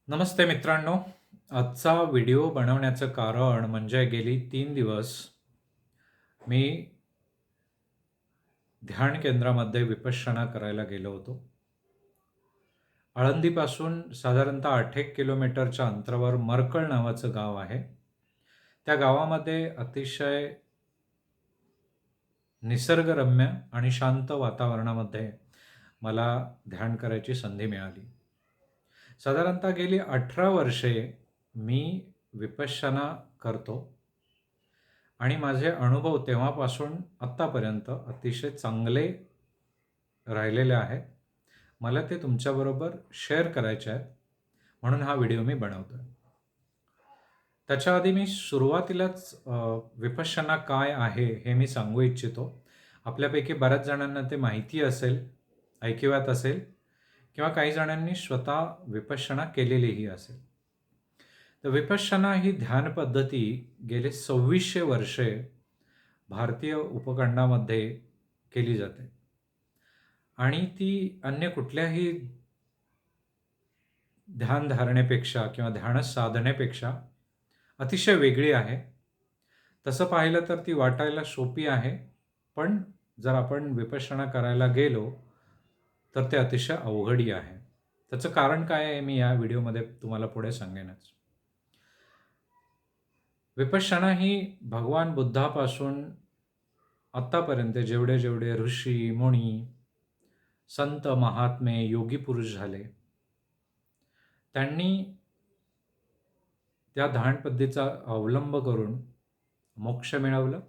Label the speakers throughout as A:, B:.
A: नमस्ते मित्रांनो. आजचा व्हिडिओ बनवण्याचं कारण म्हणजे गेली 3 दिवस मी ध्यान केंद्रामध्ये विपश्यना करायला गेलो होतो. आळंदीपासून साधारणतः 8 किलोमीटरच्या अंतरावर मरकळ नावाचं गाव आहे. त्या गावामध्ये अतिशय निसर्गरम्य आणि शांत वातावरणामध्ये मला ध्यान करायची संधी मिळाली. साधारणतः गेली 18 वर्षे मी विपश्यना करतो आणि माझे अनुभव तेव्हापासून आत्तापर्यंत अतिशय चांगले राहिलेले आहेत. मला ते तुमच्याबरोबर शेअर करायचे आहेत, म्हणून हा व्हिडिओ मी बनवतोय. त्याच्या आधी मी सुरुवातीलाच विपश्यना काय आहे हे मी सांगू इच्छितो. आपल्यापैकी बऱ्याच जणांना ते माहिती असेल, ऐकिवात असेल किंवा काही जणांनी स्वतः विपश्यना केलेलीही असेल. तर विपश्यना ही ध्यान पद्धती गेले 2600 वर्षे भारतीय उपखंडामध्ये केली जाते आणि ती अन्य कुठल्याही ध्यान धारणेपेक्षा किंवा ध्यान साधनेपेक्षा अतिशय वेगळी आहे. तसं पाहिलं तर ती वाटायला सोपी आहे, पण जर आपण विपश्यना करायला गेलो तर ते अतिशय अवघडही आहे. त्याचं कारण काय आहे मी या व्हिडिओमध्ये तुम्हाला पुढे सांगेनच. विपश्यना ही भगवान बुद्धापासून आत्तापर्यंत जेवढे जेवढे ऋषी, मुनी, संत, महात्मे, योगी पुरुष झाले, त्यांनी त्या ध्यान पद्धतीचा अवलंब करून मोक्ष मिळवलं.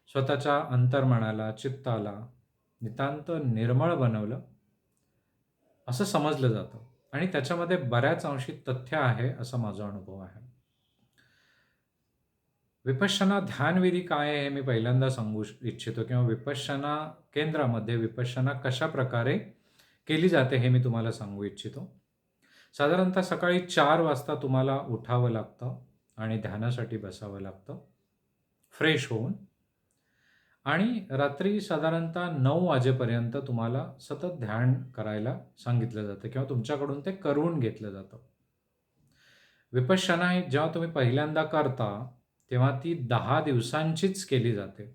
A: स्वतःच्या अंतर्मनाला, चित्ताला नितांत निर्मळ बनवलं, असं समजलं जातं आणि त्याच्यामध्ये बऱ्याच अंशी तथ्य आहे, असा माझा अनुभव आहे. विपश्यना ध्यानविधी काय आहे हे मी पहिल्यांदा सांगू इच्छितो किंवा विपश्यना केंद्रामध्ये विपश्यना कशा प्रकारे केली जाते हे मी तुम्हाला सांगू इच्छितो. साधारणतः सकाळी 4 वाजता तुम्हाला उठावं लागतं आणि ध्यानासाठी बसावं लागतं फ्रेश होऊन. आणि रात्री साधारणतः 9 वाजेपर्यंत तुम्हाला सतत ध्यान करायला सांगितलं जातं किंवा तुमच्याकडून ते करवून घेतलं जातं. विपश्यना ही जेव्हा तुम्ही पहिल्यांदा करता तेव्हा ती 10 दिवसांचीच केली जाते.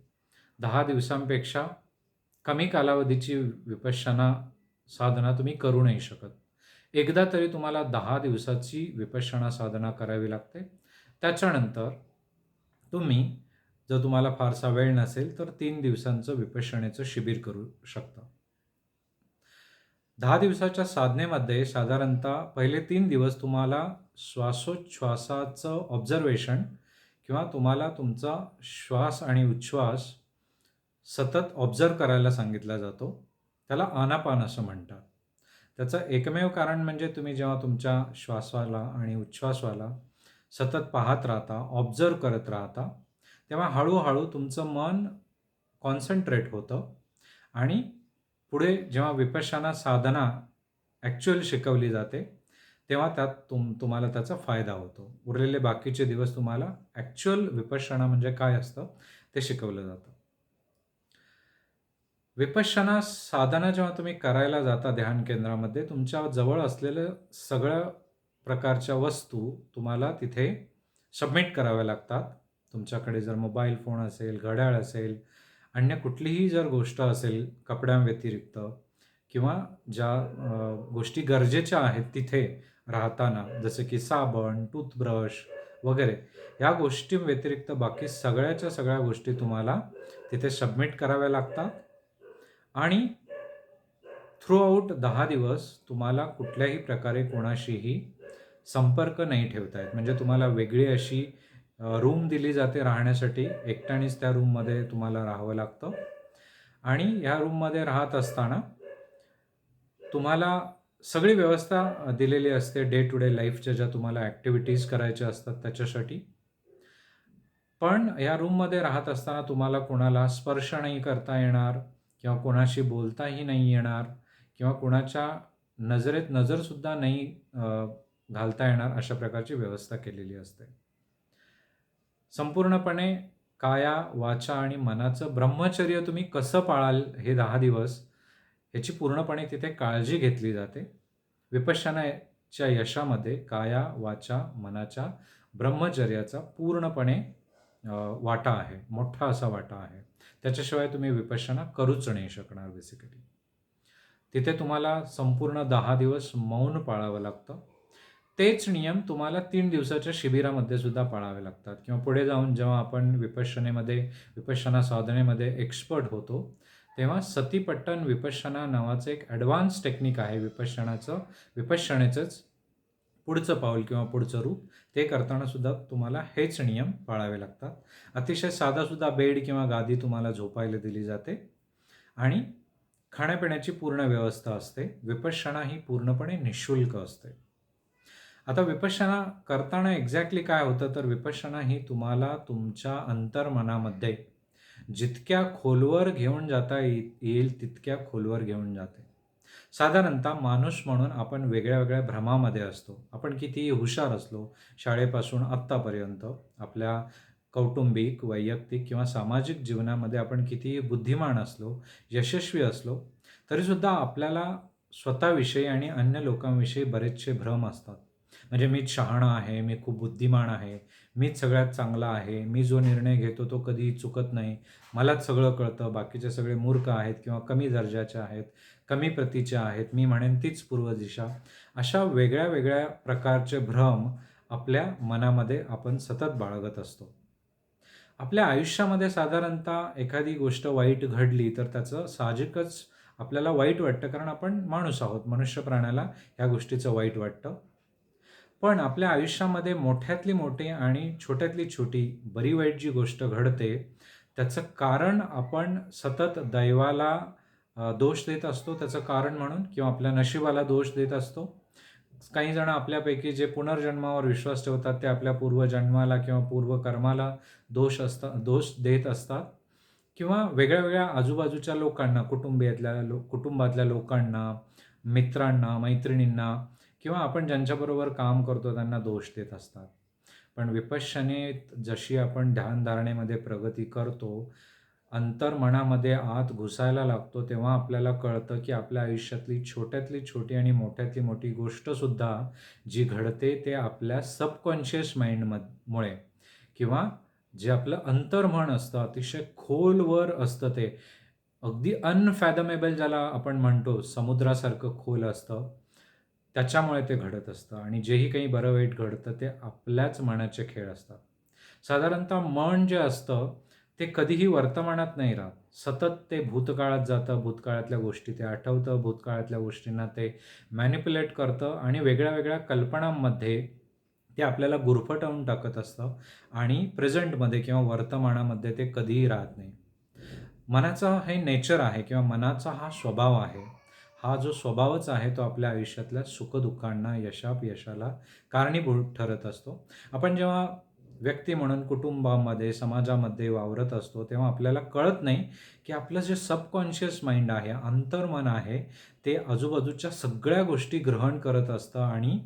A: 10 दिवसांपेक्षा कमी कालावधीची विपश्यना साधना तुम्ही करू नाही शकत. एकदा तरी तुम्हाला 10 दिवसाची विपश्यना साधना करावी लागते. त्याच्यानंतर तुम्ही जर तुम्हाला फारसा वेळ नसेल तर 3 दिवसांचं विपश्यनेचं शिबिर करू शकता. 10 दिवसाच्या साधनेमध्ये साधारणतः पहिले 3 दिवस तुम्हाला श्वासोच्छ्वासाचं ऑब्झर्वेशन किंवा तुम्हाला तुमचा श्वास आणि उच्छ्वास सतत ऑब्झर्व करायला सांगितला जातो. त्याला आनापान असं म्हणतात. त्याचं एकमेव कारण म्हणजे तुम्ही जेव्हा तुमच्या श्वासाला आणि उच्छ्वासाला सतत पाहत राहता, ऑब्झर्व करत राहता, तेव्हा हळूहळू तुमचं मन कॉन्सन्ट्रेट होतं आणि पुढे जेव्हा विपश्यना साधना ॲक्च्युअल शिकवली जाते, तेव्हा त्यात तुम्हाला त्याचा फायदा होतो. उरलेले बाकीचे दिवस तुम्हाला ॲक्च्युअल विपश्यना म्हणजे काय असतं ते शिकवलं जातं. विपश्यना साधना जेव्हा तुम्ही करायला जाता ध्यान केंद्रामध्ये, तुमच्या जवळ असलेल्या सगळ्या प्रकारच्या वस्तू तुम्हाला तिथे सबमिट कराव्या लागतात. तुमच्याकडे जर मोबाईल फोन असेल, घड्याळ असेल, अन्य कुठलीही जर गोष्ट असेल कपड्यांव्यतिरिक्त किंवा ज्या गोष्टी गरजेच्या आहेत तिथे राहताना, जसं की साबण, टूथब्रश वगैरे, या गोष्टींव्यतिरिक्त बाकी सगळ्याच्या सगळ्या गोष्टी तुम्हाला तिथे सबमिट कराव्या लागतात आणि थ्रूआउट 10 दिवस तुम्हाला कुठल्याही प्रकारे कोणाशीही संपर्क नाही ठेवता येत. म्हणजे तुम्हाला वेगळी अशी रूम दिली जाते राहण्यासाठी. एकट्यानेच त्या रूममध्ये तुम्हाला राहावं लागतं आणि ह्या रूममध्ये राहत असताना तुम्हाला सगळी व्यवस्था दिलेली असते डे टू डे लाईफच्या ज्या तुम्हाला ॲक्टिव्हिटीज करायच्या असतात त्याच्यासाठी. पण या रूममध्ये राहत असताना तुम्हाला कोणाला स्पर्श नाही करता येणार किंवा कोणाशी बोलताही नाही येणार किंवा कोणाच्या नजरेत नजरसुद्धा नाही घालता येणार, अशा प्रकारची व्यवस्था केलेली असते. संपूर्णपणे काया, वाचा आणि मनाचं ब्रह्मचर्य तुम्ही कसं पाळाल हे 10 दिवस ह्याची पूर्णपणे तिथे काळजी घेतली जाते. विपश्यना च्या यशामध्ये काया, वाचा, मनाच्या ब्रह्मचर्याचा पूर्णपणे वाटा आहे. मोठा असा वाटा आहे. त्याच्याशिवाय तुम्ही विपश्यना करूच नाही शकणार बेसिकली. तिथे तुम्हाला संपूर्ण 10 दिवस मौन पाळावं लागतं. तेच नियम तुम्हाला 3 दिवसाच्या शिबिरामध्ये सुद्धा पाळावे लागतात किंवा पुढे जाऊन जेव्हा आपण विपश्यना साधनेमध्ये एक्सपर्ट होतो, तेव्हा सतीपट्टन विपश्यना नावाचं एक ॲडव्हान्स टेक्निक आहे विपश्यनेचंच पुढचं पाऊल किंवा पुढचं रूप. ते करताना सुद्धा तुम्हाला हेच नियम पाळावे लागतात. अतिशय साधासुद्धा बेड किंवा गादी तुम्हाला झोपायला दिली जाते आणि खाण्यापिण्याची पूर्ण व्यवस्था असते. विपश्यना ही पूर्णपणे निःशुल्क असते. आता विपश्यना करताना एक्झॅक्टली काय होतं, तर विपश्यना ही तुम्हाला तुमच्या अंतर्मनामध्ये जितक्या खोलवर घेऊन जाता येईल तितक्या खोलवर घेऊन जाते. साधारणतः माणूस म्हणून आपण वेगळ्या वेगळ्या भ्रमामध्ये असतो. आपण कितीही हुशार असलो, शाळेपासून आत्तापर्यंत आपल्या कौटुंबिक, वैयक्तिक किंवा सामाजिक जीवनामध्ये आपण कितीही बुद्धिमान असलो, यशस्वी असलो, तरीसुद्धा आपल्याला स्वतःविषयी आणि अन्य लोकांविषयी बरेचसे भ्रम असतात. म्हणजे मीच शहाणा आहे, मी खूप बुद्धिमान आहे, मीच सगळ्यात चांगला आहे, मी जो निर्णय घेतो तो कधीही चुकत नाही, मलाच सगळं कळतं, बाकीचे सगळे मूर्ख आहेत किंवा कमी दर्जाचे आहेत, कमी प्रतीच्या आहेत, मी म्हणेन तीच पूर्व दिशा. अशा वेगळ्या वेगळ्या प्रकारचे भ्रम आपल्या मनामध्ये आपण सतत बाळगत असतो. आपल्या आयुष्यामध्ये साधारणतः एखादी गोष्ट वाईट घडली तर त्याचं साहजिकच आपल्याला वाईट वाटतं, कारण आपण माणूस आहोत. मनुष्य प्राण्याला ह्या गोष्टीचं वाईट वाटतं. पण आपल्या आयुष्यामध्ये मोठ्यातली मोठी आणि छोट्यातली छोटी बरी वाईट जी गोष्ट घडते, त्याचं कारण आपण सतत दैवाला दोष देत असतो त्याचं कारण म्हणून, किंवा आपल्या नशिबाला दोष देत असतो. काही जण आपल्यापैकी जे पुनर्जन्मावर विश्वास ठेवतात ते आपल्या पूर्वजन्माला किंवा पूर्वकर्माला दोष देत असतात, किंवा वेगळ्या वेगळ्या आजूबाजूच्या लोकांना, कुटुंबातल्या लोकांना, मित्रांना, मैत्रिणींना किंवा आपण ज्यांच्याबरोबर काम करतो त्यांना दोष देत असतात. पण विपश्यनेत जशी आपण ध्यानधारणेमध्ये प्रगती करतो, अंतर्मनामध्ये आत घुसायला लागतो, तेव्हा आपल्याला कळतं की आपल्या आयुष्यातली छोट्यातली छोटी आणि मोठ्यातली मोठी गोष्टसुद्धा जी घडते ते आपल्या सबकॉन्शियस मुळे, किंवा जे आपलं अंतर्मन असतं अतिशय खोलवर असतं, ते अगदी अनफॅदमेबल ज्याला आपण म्हणतो, समुद्रासारखं खोल असतं, त्याच्यामुळे ते घडत असतं. आणि जेही काही बरं वाईट घडतं ते आपल्याच मनाचे खेळ असतात. साधारणतः मन जे असतं ते कधीही वर्तमानात नाही राहत. सतत ते भूतकाळात जातं, भूतकाळातल्या गोष्टी ते आठवतं, भूतकाळातल्या गोष्टींना ते मॅनिप्युलेट करतं आणि वेगळ्या वेगळ्या कल्पनांमध्ये ते आपल्याला गुरफटवून टाकत असतं आणि प्रेझेंटमध्ये किंवा वर्तमानामध्ये ते कधीही राहत नाही. मनाचं हे नेचर आहे किंवा मनाचा हा स्वभाव आहे. हा जो स्वभावच आहे तो आपल्या आयुष्यातल्या सुखदुःखांना, यशापयशाला कारणीभूत ठरत असतो. आपण जेव्हा व्यक्ती म्हणून कुटुंबामध्ये, समाजामध्ये वावरत असतो, तेव्हा आपल्याला कळत नाही की आपलं जे सबकॉन्शियस माइंड आहे, अंतर्मन आहे, ते आजूबाजूच्या सगळ्या गोष्टी ग्रहण करत असतं आणि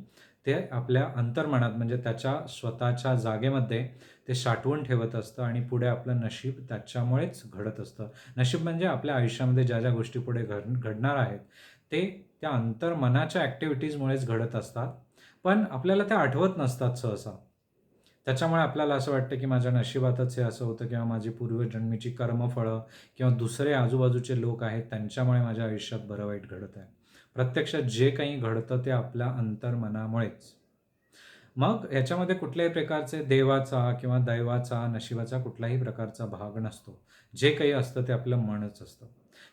A: ते आपल्या अंतर्मनात म्हणजे त्याच्या स्वतःच्या जागेमध्ये ते साठवून ठेवत असतं आणि पुढे आपलं नशीब त्याच्यामुळेच घडत असतं. नशीब म्हणजे आपल्या आयुष्यामध्ये ज्या ज्या गोष्टी पुढे घडणार आहेत ते त्या अंतर्मनाच्या ॲक्टिव्हिटीजमुळेच घडत असतात, पण आपल्याला त्या आठवत नसतात सहसा. त्याच्यामुळे आपल्याला असं वाटतं की माझ्या नशिबातच हे असं होतं, किंवा माझी पूर्वजन्मीची कर्मफळं किंवा दुसरे आजूबाजूचे लोक आहेत त्यांच्यामुळे माझ्या आयुष्यात बरं वाईट घडत आहे. प्रत्यक्षात जे काही घडतं ते आपल्या अंतर्मनामुळेच. मग ह्याच्यामध्ये कुठल्याही प्रकारचे देवाचा किंवा दैवाचा, नशिबाचा कुठलाही प्रकारचा भाग नसतो. जे काही असतं ते आपलं मनच असतं.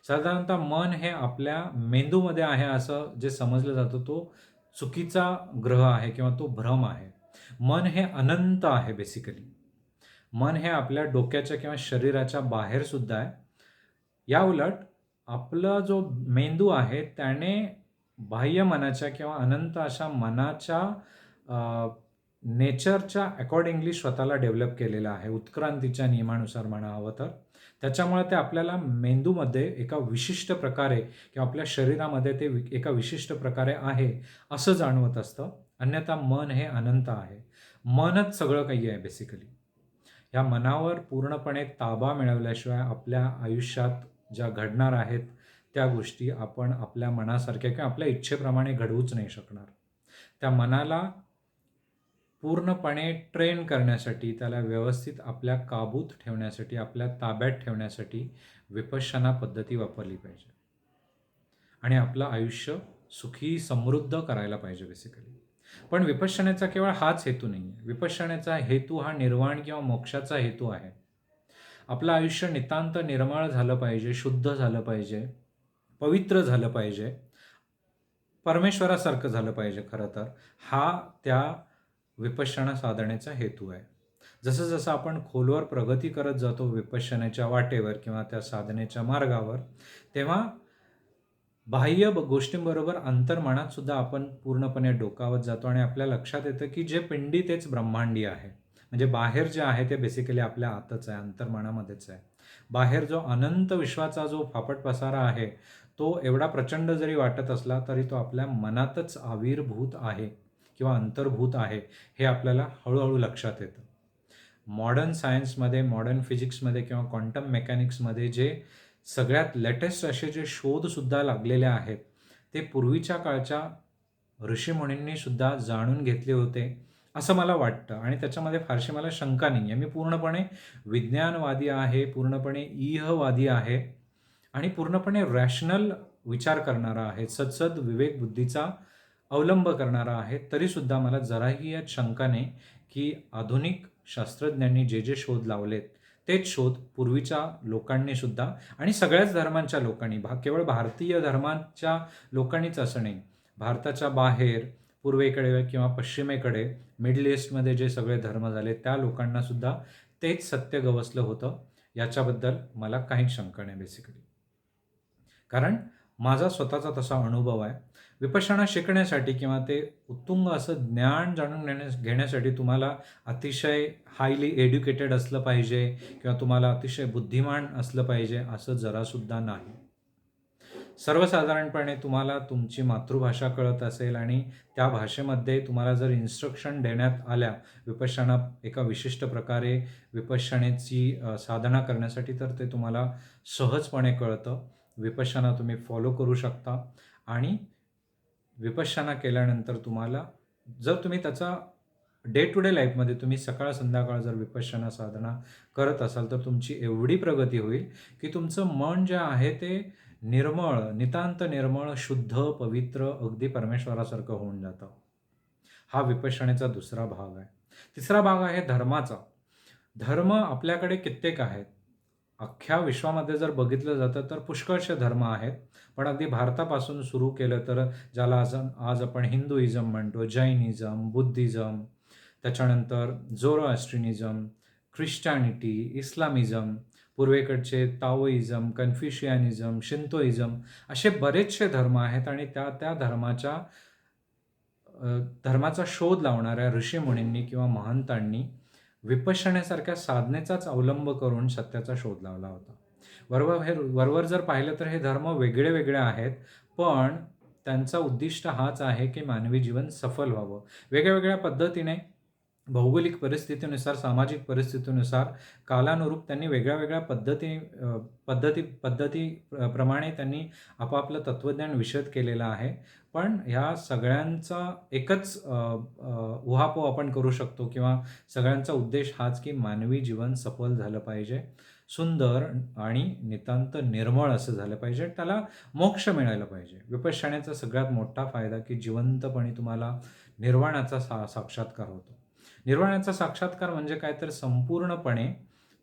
A: साधारणतः मन हे आपल्या मेंदूमध्ये आहे असं जे समजलं जातं तो चुकीचा ग्रह आहे किंवा तो भ्रम आहे. मन हे अनंत आहे बेसिकली. मन हे आपल्या डोक्याच्या किंवा शरीराच्या बाहेर सुद्धा आहे. याउलट आपला जो मेंदू आहे त्याने बाह्य मनाच्या किंवा अनंत अशा मनाच्या नेचरच्या अकॉर्डिंगली स्वतःला डेव्हलप केलेलं आहे, उत्क्रांतीच्या नियमानुसार म्हणा हवं तर. त्याच्यामुळे ते आपल्याला मेंदूमध्ये एका विशिष्ट प्रकारे किंवा आपल्या शरीरामध्ये ते एका विशिष्ट प्रकारे आहे असं जाणवत असतं. अन्यथा मन हे अनंत आहे. मनच सगळं काही आहे बेसिकली. या मनावर पूर्णपणे ताबा मिळवल्याशिवाय आपल्या आयुष्यात ज्या घडणार आहेत त्या गोष्टी आपण आपल्या मनासारख्या किंवा आपल्या इच्छेप्रमाणे घडवूच नाही शकणार. त्या मनाला पूर्णपणे ट्रेन करण्यासाठी, त्याला व्यवस्थित आपल्या काबूत ठेवण्यासाठी, आपल्या ताब्यात ठेवण्यासाठी विपश्यना पद्धती वापरली पाहिजे आणि आपलं आयुष्य सुखी समृद्ध करायला पाहिजे बेसिकली. पण विपश्यनेचा केवळ हाच हेतू नाही आहे. विपश्यनेचा हेतू हा निर्वाण किंवा मोक्षाचा हेतू आहे. आपलं आयुष्य नितांत निर्मळ झालं पाहिजे, शुद्ध झालं पाहिजे, पवित्र झालं पाहिजे, परमेश्वरासारखं झालं पाहिजे. खरं तर हा त्या विपश्यना साधनेचा हेतू आहे. जसं जसं आपण खोलवर प्रगती करत जातो विपश्यनेच्या वाटेवर किंवा त्या साधनेच्या मार्गावर, तेव्हा बाह्य गोष्टींबरोबर अंतर्मनात सुद्धा आपण पूर्णपणे डोकावत जातो आणि आपल्या लक्षात येतं की जे पिंडी तेच ब्रह्मांडी आहे. म्हणजे बाहेर जे आहे ते बेसिकली आपल्या आतच आहे, अंतर्मनामध्येच आहे. बाहेर जो अनंत विश्वाचा जो फापट पसारा आहे, तो एवढा प्रचंड जरी वाटत असला तरी तो आपल्या मनातच आविर्भूत आहे किंवा अंतर्भूत आहे, हे आपल्याला हळूहळू लक्षात येतं. मॉडर्न सायन्समध्ये, मॉडर्न फिजिक्समध्ये किंवा क्वांटम मेकॅनिक्समध्ये जे सगळ्यात लेटेस्ट असे जे शोधसुद्धा लागलेले आहेत, ते पूर्वीच्या काळच्या ऋषीमुनींनी सुद्धा जाणून घेतले होते, असं मला वाटतं आणि त्याच्यामध्ये फारशी मला शंका नाही आहे. मी पूर्णपणे विज्ञानवादी आहे, पूर्णपणे इहवादी आहे आणि पूर्णपणे रॅशनल विचार करणारा आहे, सद्सद विवेक बुद्धीचा अवलंब करणारा आहे. तरीसुद्धा मला जराही यात शंका नाही की आधुनिक शास्त्रज्ञांनी जे जे शोध लावलेत, तेच शोध पूर्वीच्या लोकांनी सुद्धा आणि सगळ्याच धर्मांच्या लोकांनी, केवळ भारतीय धर्मांच्या लोकांनीच असं नाही, भारताच्या बाहेर पूर्वेकडे किंवा पश्चिमेकडे मिडल ईस्टमध्ये जे सगळे धर्म झाले त्या लोकांना सुद्धा तेच सत्य गवसलं होतं. याच्याबद्दल मला काहीच शंका नाही बेसिकली. कारण माझा स्वतःचा तसा अनुभव आहे. विपश्यना शिकण्यासाठी किंवा ते उत्तुंग असं ज्ञान जाणून घेण्यासाठी तुम्हाला अतिशय हायली एज्युकेटेड असलं पाहिजे किंवा तुम्हाला अतिशय बुद्धिमान असलं पाहिजे असं जरासुद्धा नाही. सर्वसाधारणपणे तुम्हाला तुमची मातृभाषा कळत असेल आणि त्या भाषेमध्ये तुम्हाला जर इन्स्ट्रक्शन देण्यात आल्या विपश्यना एका विशिष्ट प्रकारे विपश्यनेची साधना करण्यासाठी, तर ते तुम्हाला सहजपणे कळतं. विपश्यना तुम्ही फॉलो करू शकता आणि विपश्यना केल्यानंतर तुम्हाला, जर तुम्ही त्याचा डे टू डे लाईफमध्ये तुम्ही सकाळ संध्याकाळ जर विपश्यना साधना करत असाल, तर तुमची एवढी प्रगती होईल की तुमचं मन जे आहे ते निर्मळ, नितांत निर्मळ, शुद्ध, पवित्र, अगदी परमेश्वरासारखं होऊन जातं. हा विपश्यनेचा दुसरा भाग आहे. तिसरा भाग आहे धर्माचा. धर्म आपल्याकडे कित्येक आहेत. अख्ख्या विश्वामध्ये जर बघितलं जातं तर पुष्कळसे धर्म आहेत. पण अगदी भारतापासून सुरू केलं तर ज्याला आज आपण हिंदुइझम म्हणतो, जैनिझम, बुद्धिझम, त्याच्यानंतर झोरोएस्ट्रिनिझम, ख्रिश्चॅनिटी, इस्लामिझम, पूर्वेकडचे ताओइझम, कन्फ्युशियनिझम, शिंतोइझम, असे बरेचसे धर्म आहेत आणि त्या त्या धर्माचा शोध लावणाऱ्या ऋषीमुनींनी किंवा महंतांनी विपश्यनेसारख्या साधनेचाच अवलंब करून सत्याचा शोध लावला होता. वरवर जर पाहिलं तर हे धर्म वेगळे वेगळे आहेत, पण त्यांचा उद्दिष्ट हाच आहे की मानवी जीवन सफल व्हावं. वेगळ्या पद्धतीने भौगोलिक परिस्थितीनुसार, सामाजिक परिस्थितीनुसार, कालानुरूप त्यांनी वेगळ्या पद्धती प्रमाणे त्यांनी आपापलं तत्त्वज्ञान विशद केलेलं आहे. पण ह्या सगळ्यांचा एकच उहापोह आपण करू शकतो किंवा सगळ्यांचा उद्देश हाच की मानवी जीवन सफल झालं पाहिजे, सुंदर आणि नितांत निर्मळ असं झालं पाहिजे, त्याला मोक्ष मिळायला पाहिजे. विपश्यनेचा सगळ्यात मोठा फायदा की जिवंतपणे तुम्हाला निर्वाणाचा साक्षात्कार होतो. निर्वाणाचा साक्षात्कार म्हणजे काय, तर संपूर्णपणे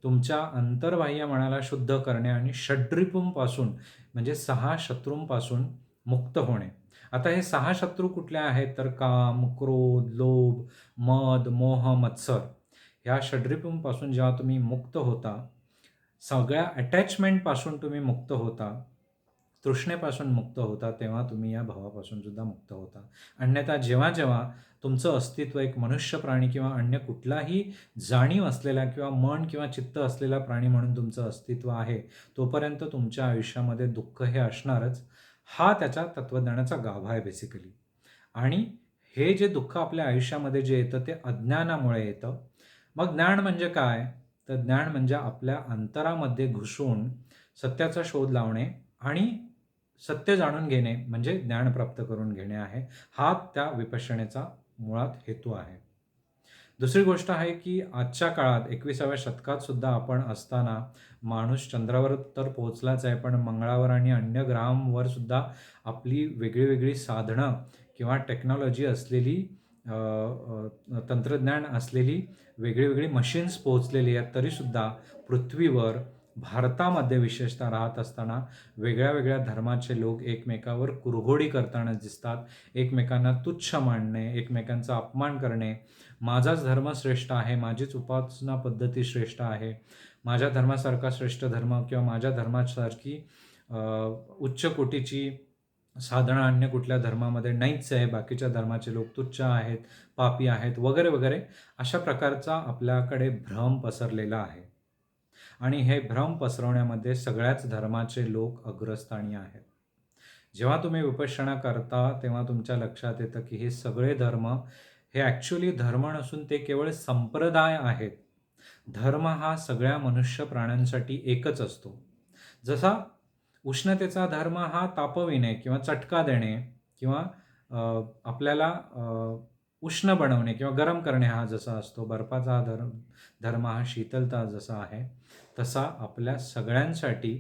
A: तुमच्या अंतर्बाह्य मनाला शुद्ध करणे आणि षड्रिपूंपासून म्हणजे 6 शत्रूंपासून मुक्त होणे. आता हे 6 शत्रू कुठले आहेत, तर काम, क्रोध, लोभ, मद, मोह, मत्सर, ह्या षड्रिपूंपासून जेव्हा तुम्ही मुक्त होता, सगळ्या अटॅचमेंटपासून तुम्ही मुक्त होता, तृष्णेपासून मुक्त होता, तेव्हा तुम्ही या भावापासून सुद्धा मुक्त होता. अन्यथा जेव्हा तुमचं अस्तित्व एक मनुष्य प्राणी किंवा अन्य कुठलाही जाणीव असलेला किंवा मन किंवा चित्त असलेला प्राणी म्हणून तुमचं अस्तित्व आहे, तोपर्यंत तुमच्या आयुष्यामध्ये दुःख हे असणारच. हा त्याच्या तत्त्वज्ञानाचा गाभा आहे बेसिकली. आणि हे जे दुःख आपल्या आयुष्यामध्ये जे येतं ते अज्ञानामुळे येतं. मग ज्ञान म्हणजे काय, तर ज्ञान म्हणजे आपल्या अंतरामध्ये घुसून सत्याचा शोध लावणे आणि सत्य जाणून घेणे म्हणजे ज्ञान प्राप्त करून घेणे आहे. हा त्या विपश्यनेचा मुळात हेतू आहे. दुसरी गोष्ट आहे की आजच्या काळात 21व्या शतकात सुद्धा आपण असताना माणूस चंद्रावर तर पोहोचलाच आहे, पण मंगळावर आणि अन्य ग्रहांवर सुद्धा आपली वेगळी साधनं किंवा टेक्नॉलॉजी असलेली तंत्रज्ञान असलेली वेगळी मशीन्स पोहोचलेली आहेत. तरीसुद्धा पृथ्वीवर भारतामध्ये विशेषतः राहत असताना वेगळ्या धर्माचे लोक एकमेकावर कुरघोडी करताना दिसतात. एकमेकांना तुच्छ मानणे, एकमेकांचा अपमान करणे, माझाच धर्म श्रेष्ठ आहे, माझीच उपासना पद्धती श्रेष्ठ आहे, माझ्या धर्मासारखा श्रेष्ठ धर्म किंवा माझ्या धर्मासारखी उच्च कोटीची साधनं अन्य कुठल्या धर्मामध्ये नाहीच आहे, बाकीच्या धर्माचे लोक तुच्छ आहेत, पापी आहेत वगैरे अशा प्रकारचा आपल्याकडे भ्रम पसरलेला आहे. आणि हे भ्रम पसरवण्यामध्ये सगळ्याच धर्माचे लोक अग्रस्थानी आहेत. जेव्हा तुम्ही विपश्यना करता तेव्हा तुमच्या लक्षात येतं की हे सगळे धर्म हे ॲक्च्युअली धर्म नसून ते केवळ संप्रदाय आहेत. धर्म हा सगळ्या मनुष्य प्राण्यांसाठी एकच असतो. जसा उष्णतेचा धर्म हा तापविणे किंवा चटका देणे किंवा आपल्याला उष्ण बनवणे किंवा गरम करणे हा जसा असतो, बर्फाचा धर्म हा शीतलता जसा आहे, तसा आपल्या सगळ्यांसाठी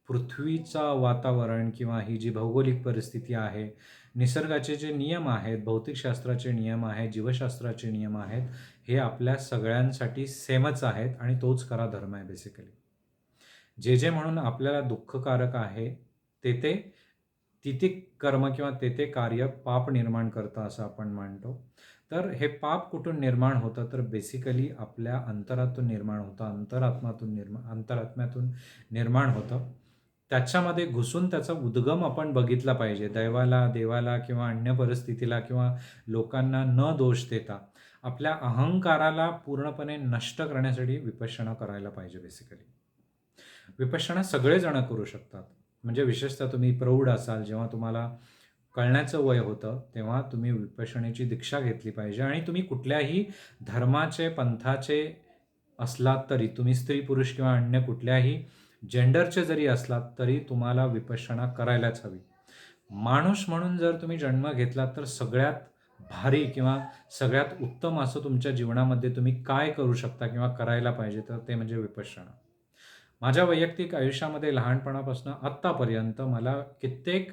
A: पृथ्वीचं वातावरण किंवा ही जी भौगोलिक परिस्थिती आहे, निसर्गाचे जे नियम आहेत, भौतिकशास्त्राचे नियम आहेत, जीवशास्त्राचे नियम आहेत, हे आपल्या सगळ्यांसाठी सेमच आहेत आणि तोच खरा धर्म आहे बेसिकली. जे म्हणून आपल्याला दुःखकारक आहे ते कर्म किंवा ते कार्य पाप निर्माण करतं असं आपण मानतो. तर हे पाप कुठून निर्माण होतं, तर बेसिकली आपल्या अंतरातून निर्माण होतं, अंतरात्म्यातून निर्माण होतं. त्याच्यामध्ये घुसून त्याचा उद्गम आपण बघितला पाहिजे. देवाला किंवा अन्य परिस्थितीला किंवा लोकांना न दोष देता आपल्या अहंकाराला पूर्णपणे नष्ट करण्यासाठी विपश्यना करायला पाहिजे बेसिकली. विपश्यना सगळेजण करू शकतात. म्हणजे विशेषतः तुम्ही प्रौढ असाल, जेव्हा तुम्हाला कळण्याचं वय होतं, तेव्हा तुम्ही विपश्यनेची दीक्षा घेतली पाहिजे. आणि तुम्ही कुठल्याही धर्माचे, पंथाचे असलात तरी, तुम्ही स्त्री पुरुष किंवा अन्य कुठल्याही जेंडरचे जरी असलात तरी तुम्हाला विपश्यना करायलाच हवी. माणूस म्हणून जर तुम्ही जन्म घेतलात तर सगळ्यात भारी किंवा सगळ्यात उत्तम असं तुमच्या जीवनामध्ये तुम्ही काय करू शकता किंवा करायला पाहिजे, तर ते म्हणजे विपश्यना. माझ्या वैयक्तिक आयुष्यामध्ये लहानपणापासून आत्तापर्यंत मला कित्येक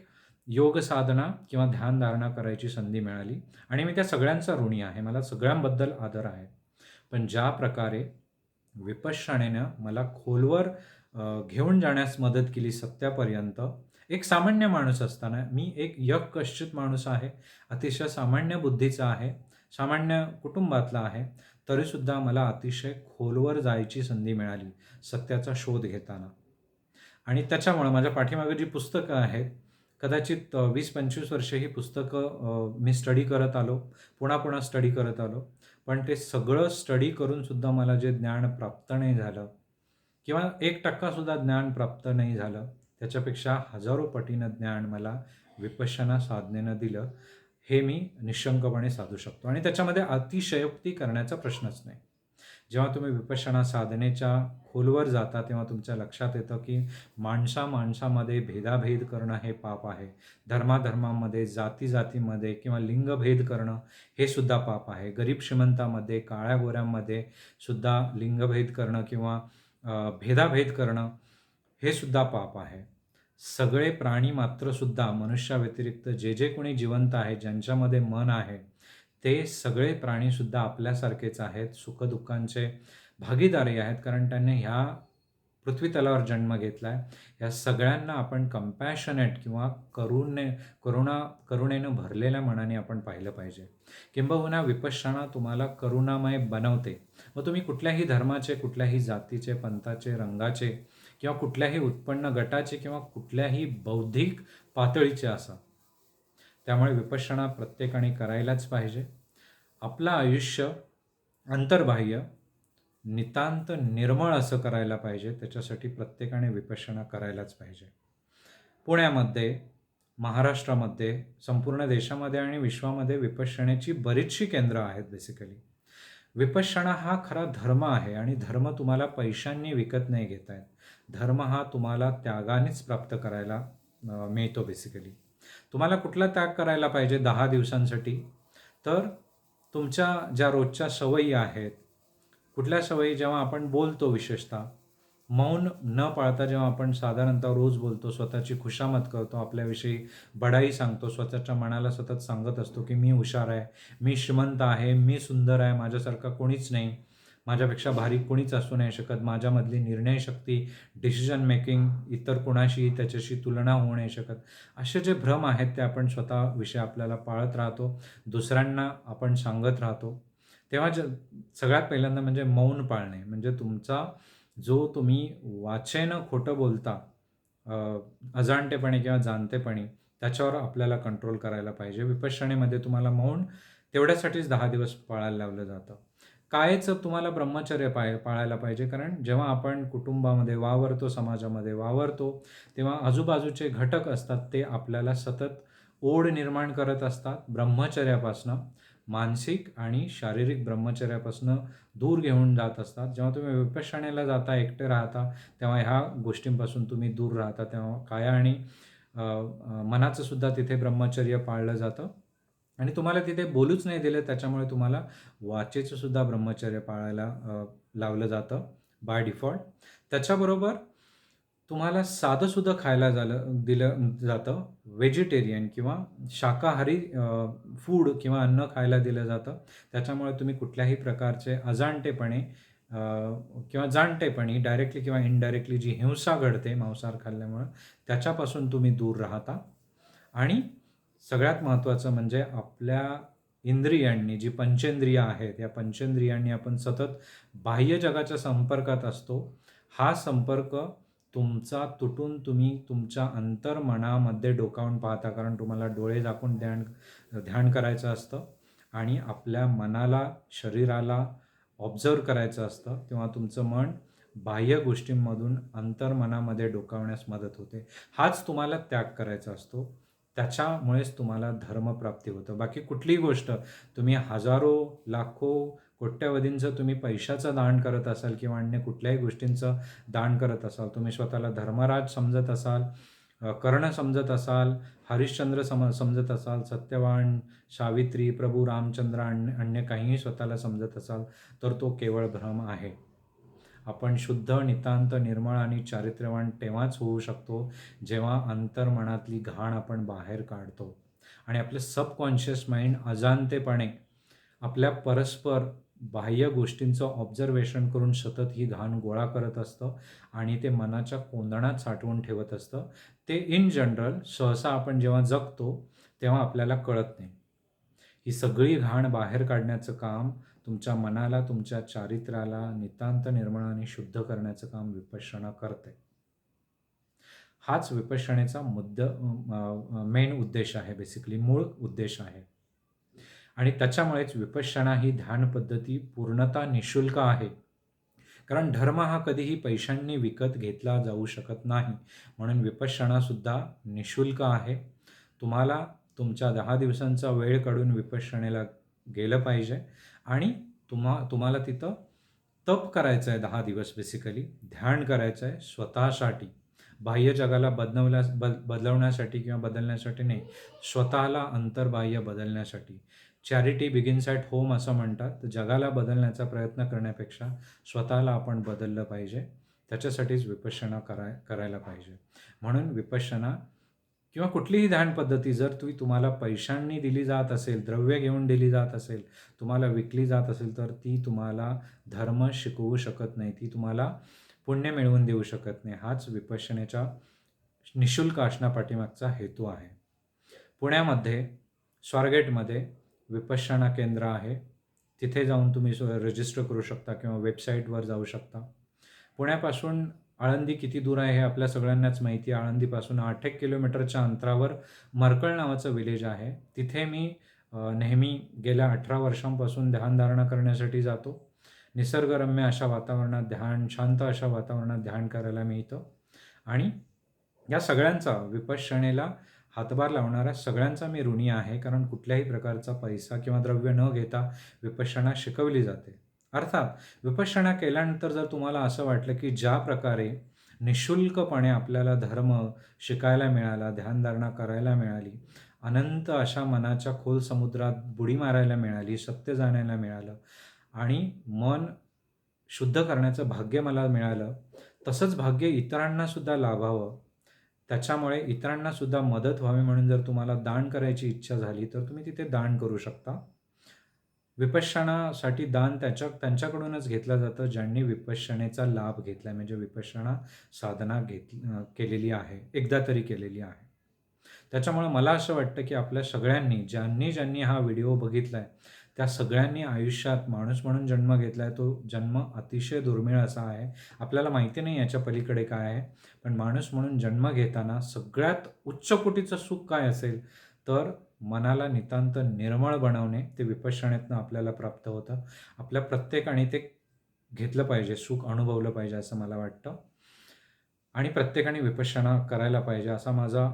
A: योग साधना किंवा ध्यानधारणा करायची संधी मिळाली आणि मी त्या सगळ्यांचा ऋणी आहे. मला सगळ्यांबद्दल आदर आहे. पण ज्या प्रकारे विपश्यनेनं मला खोलवर घेऊन जाण्यास मदत केली सत्यापर्यंत, एक सामान्य माणूस असताना, मी एक यःकश्चित माणूस आहे, अतिशय सामान्य बुद्धीचा आहे, सामान्य कुटुंबातला आहे, तरीसुद्धा मला अतिशय खोलवर जायची संधी मिळाली सत्याचा शोध घेताना. आणि त्याच्यामुळं माझ्या पाठीमागे जी पुस्तकं आहेत, कदाचित 20-25 वर्षे ही पुस्तकं मी स्टडी करत आलो, पुन्हा स्टडी करत आलो. पण ते सगळं स्टडी करूनसुद्धा मला जे ज्ञान प्राप्त नाही झालं किंवा 1% सुद्धा ज्ञान प्राप्त नाही झालं, त्याच्यापेक्षा हजारो पटीनं ज्ञान मला विपश्यना साधनेनं दिलं, हे मी निःशंकपणे साधू शकतो. आणि त्याच्यामध्ये अतिशयोक्ती करण्याचा प्रश्नच नाही. जेव्हा तुम्ही विपश्यना साधनेच्या खोलवर जाता तेव्हा तुमच्या लक्षात येतं की माणसामध्ये भेदाभेद करणं हे पाप आहे. धर्मामध्ये, जातीमध्ये किंवा लिंगभेद करणं हे सुद्धा पाप आहे. गरीब श्रीमंतामध्ये, काळ्या गोऱ्यांमध्ये सुद्धा लिंगभेद करणं किंवा भेदाभेद करणं हे सुद्धा पाप आहे. सगळे प्राणी मात्र सुद्धा मनुष्याव्यतिरिक्त जे कोणी जिवंत आहे, ज्यांच्यामध्ये मन आहे, ते सगळे प्राणीसुद्धा आपल्यासारखेच आहेत, सुखदुःखांचे भागीदारी आहेत, कारण त्यांनी ह्या पृथ्वीतलावर जन्म घेतला आहे. या सगळ्यांना आपण कंपॅशनेट किंवा करुणेनं भरलेल्या मनाने आपण पाहिलं पाहिजे. किंबहुना विपश्यना तुम्हाला करुणामय बनवते. मग तुम्ही कुठल्याही धर्माचे, कुठल्याही जातीचे, पंथाचे, रंगाचे किंवा कुठल्याही उत्पन्न गटाचे किंवा कुठल्याही बौद्धिक पातळीचे असा. त्यामुळे विपश्यना प्रत्येकाने करायलाच पाहिजे. आपलं आयुष्य अंतर्बाह्य, नितांत निर्मळ असं करायला पाहिजे. त्याच्यासाठी प्रत्येकाने विपश्यना करायलाच पाहिजे. पुण्यामध्ये, महाराष्ट्रामध्ये, संपूर्ण देशामध्ये आणि विश्वामध्ये विपश्यनेची बरीचशी केंद्र आहेत बेसिकली. विपश्यना हा खरा धर्म आहे आणि धर्म तुम्हाला पैशांनी विकत नाही घेता येत. धर्म हा तुम्हाला त्यागानेच प्राप्त करायला मिळतो बेसिकली. तुम्हाला कुठला त्याग करायला पाहिजे 10 दिवसांसाठी? तर तुमच्या ज्या रोजच्या सवयी आहेत, कुठल्या सवयी जेव्हा आपण बोलतो विशेषतः, मौन न पाळता जेव्हा आपण साधारणतः रोज बोलतो, स्वतःची खुशामत करतो, आपल्याविषयी बढाई सांगतो, स्वतःच्या मनाला सतत सांगत असतो की मी हुशार आहे, मी श्रीमंत आहे, मी सुंदर आहे, माझ्यासारखा कोणीच नाही, माझ्यापेक्षा भारी कोणीच असू नाही शकत, माझ्यामधली निर्णयशक्ती, डिसिजन मेकिंग इतर कोणाशी त्याच्याशी तुलना होऊ नाही शकत. असे जे भ्रम आहेत ते आपण स्वतःविषयी आपल्याला पाळत राहतो, दुसऱ्यांना आपण सांगत राहतो. तेव्हा सगळ्यात पहिल्यांदा म्हणजे मौन पाळणे, म्हणजे तुमचा जो तुम्ही वाचेनं खोटं बोलता अजाणतेपणी किंवा जाणतेपणी, त्याच्यावर आपल्याला कंट्रोल करायला पाहिजे. विपश्यनेमध्ये तुम्हाला मौन तेवढ्यासाठीच 10 दिवस पाळायला लावलं जातं. कायचं तुम्हाला ब्रह्मचर्य पाळायला पाहिजे, कारण जेव्हा आपण कुटुंबामध्ये वावरतो, समाजामध्ये वावरतो, तेव्हा आजूबाजूचे घटक असतात ते आपल्याला सतत ओढ निर्माण करत असतात ब्रह्मचर्यापासनं, मानसिक आणि शारीरिक ब्रह्मचर्यापासनं दूर घेऊन जात असतात. जेव्हा तुम्ही विपश्यनेला जाता, एकटे राहता, तेव्हा ह्या गोष्टींपासून तुम्ही दूर राहता. तेव्हा काया आणि मनाचं सुद्धा तिथे ब्रह्मचर्य पाळलं जातं आणि तुम्हाला तिथे बोलूच नाही दिलं, त्याच्यामुळे तुम्हाला वाचेचं सुद्धा ब्रह्मचर्य पाळायला लावलं जातं बाय डिफॉल्ट. त्याच्याबरोबर तुम्हाला साधंसुद्धा खायला दिलं जातं. व्हेजिटेरियन किंवा शाकाहारी फूड किंवा अन्न खायला दिलं जातं. त्याच्यामुळे तुम्ही कुठल्याही प्रकारचे अजाणतेपणे किंवा जाणतेपणी डायरेक्टली किंवा इनडायरेक्टली जी हिंसा घडते मांसाहार खाल्ल्यामुळं, त्याच्यापासून तुम्ही दूर राहता. आणि सगळ्यात महत्त्वाचं म्हणजे आपल्या इंद्रियांनी, जी पंचेंद्रिय आहेत, या पंचेंद्रियांनी आपण सतत बाह्य जगाच्या संपर्कात असतो. हा संपर्क तुमचा तुटून तुम्ही तुमच्या अंतर्मनामध्ये डोकावून पाहता, कारण तुम्हाला डोळे झाकून ध्यान करायचं असतं आणि आपल्या मनाला, शरीराला ऑब्झर्व करायचं असतं. तेव्हा तुमचं मन बाह्य गोष्टींमधून अंतर्मनामध्ये डोकावण्यास मदत होते. हाच तुम्हाला त्याग करायचा असतो. त्याच्यामुळेच तुम्हाला धर्मप्राप्ती होतं. बाकी कुठलीही गोष्ट तुम्ही हजारो, लाखो, कोट्यवधींचं तुम्ही पैशाचं दान करत असाल किंवा अन्य कुठल्याही गोष्टींचं दान करत असाल, तुम्ही स्वतःला धर्मराज समजत असाल, कर्ण समजत असाल, हरिश्चंद्र समजत असाल, सत्यवान, सावित्री, प्रभू रामचंद्र, अन्य काहीही स्वतःला समजत असाल, तर तो केवळ भ्रम आहे. आपण शुद्ध, नितांत, निर्मळ आणि चारित्र्यवान तेव्हाच होऊ शकतो, जेव्हा अंतर्मनातली घाण आपण बाहेर काढतो आणि आपलं सबकॉन्शियस माइंड अजाणतेपणे आपल्या परस्पर बाह्य गोष्टींचं ऑब्झर्वेशन करून सतत ही घाण गोळा करत असतं आणि ते मनाच्या कोंदणात साठवून ठेवत असतं. ते इन जनरल सहसा आपण जेव्हा जगतो तेव्हा आपल्याला कळत नाही. ही सगळी घाण बाहेर काढण्याचं काम तुमच्या मनाला, तुमच्या चारित्र्याला नितांत निर्मळ आणि शुद्ध करण्याचं काम विपश्यना करते. हाच विपश्यनेचा मेन उद्देश आहे, बेसिकली मूळ उद्देश आहे. आणि त्याच्यामुळेच विपश्यना ही ध्यान पद्धती पूर्णतः निःशुल्क आहे. कारण धर्म हा कधीही पैशांनी विकत घेतला जाऊ शकत नाही. म्हणून विपश्यनासुद्धा निःशुल्क आहे. तुम्हाला तुमच्या 10 दिवसांचा वेळ काढून विपश्यनेला गेलं पाहिजे आणि तुम्हाला तिथं तप करायचं आहे 10 दिवस, बेसिकली ध्यान करायचं आहे स्वतःसाठी. बाह्य जगाला बदलवण्यासाठी किंवा बदलण्यासाठी नाही, स्वतःला अंतर्बाह्य बदलण्यासाठी. चॅरिटी बिगिन्स ॲट होम असं म्हणतात. तर जगाला बदलण्याचा प्रयत्न करण्यापेक्षा स्वतःला आपण बदललं पाहिजे. त्याच्यासाठीच विपश्यना करायला पाहिजे. म्हणून विपश्यना किंवा कुठलीही ध्यान पद्धती जर तुम्हाला पैशांनी दिली जात असेल, द्रव्य घेऊन दिली जात असेल, तुम्हाला विकली जात असेल, तर ती तुम्हाला धर्म शिकवू शकत नाही. ती तुम्हाला पुण्य मिळवून देऊ शकत नाही. हाच विपश्यनेच्या निःशुल्क असण्यापाठीमागचा हेतू आहे. पुण्यामध्ये स्वारगेटमध्ये विपश्यना केंद्र आहे. तिथे जाऊन तुम्ही रजिस्टर करू शकता किंवा वेबसाईटवर जाऊ शकता. पुण्यापासून आळंदी किती दूर आहे हे आपल्या सगळ्यांनाच माहिती आहे. आळंदीपासून 8 किलोमीटरच्या अंतरावर मरकळ नावाचं विलेज आहे. तिथे मी नेहमी गेल्या 18 वर्षांपासून ध्यानधारणा करण्यासाठी जातो. निसर्गरम्य अशा वातावरणात ध्यान, शांत अशा वातावरणात ध्यान करायला मिळतं आणि या सगळ्यांचा, विपश्यनेला हातभार लावणाऱ्या सगळ्यांचा मी ऋणी आहे, कारण कुठल्याही प्रकारचा पैसा किंवा द्रव्य न घेता विपश्यना शिकवली जाते. अर्थात विपश्यना केल्यानंतर जर तुम्हाला असं वाटलं की ज्या प्रकारे निःशुल्कपणे आपल्याला धर्म शिकायला मिळाला, ध्यानधारणा करायला मिळाली, अनंत अशा मनाच्या खोल समुद्रात बुडी मारायला मिळाली, सत्य जाणायला मिळालं आणि मन शुद्ध करण्याचं भाग्य मला मिळालं. तसंच भाग्य इतरांनासुद्धा लाभावं, त्याच्यामुळे इतरांनासुद्धा मदत व्हावी म्हणून जर तुम्हाला दान करायची इच्छा झाली, तर तुम्ही तिथे दान करू शकता. विपश्यनासाठी दान त्यांच्याकडूनच घेतलं जातं, ज्यांनी विपश्यनेचा लाभ घेतला म्हणजे विपश्यना साधना केलेली आहे, एकदा तरी केलेली आहे. त्याच्यामुळे मला असं वाटतं, की आपल्या सगळ्यांनी, ज्यांनी हा व्हिडिओ बघितलाय, त्या सगळ्यांनी आयुष्यात माणूस म्हणून जन्म घेतलाय. तो जन्म अतिशय दुर्मिळ असा आहे. आपल्याला माहिती नाही याच्या पलीकडे काय आहे. पण माणूस म्हणून जन्म घेताना सगळ्यात उच्च कोटीचं सुख काय असेल, तर मनाला नितांत निर्मळ बनवणे, ते विपश्यनेतनं आपल्याला प्राप्त होतं. आपल्या प्रत्येकाने ते घेतलं पाहिजे, सुख अनुभवलं पाहिजे असं मला वाटतं. आणि प्रत्येकाने विपश्यना करायला पाहिजे असा माझा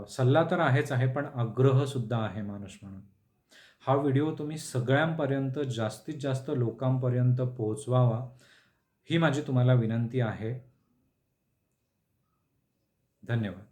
A: सल्ला तर आहेच आहे, पण आग्रहसुद्धा आहे माणूस म्हणून. हा व्हिडिओ तुम्ही सगळ्यांपर्यंत, जास्तीत जास्त लोकांपर्यंत पोहोचवावा, ही माझी तुम्हाला विनंती आहे. धन्यवाद.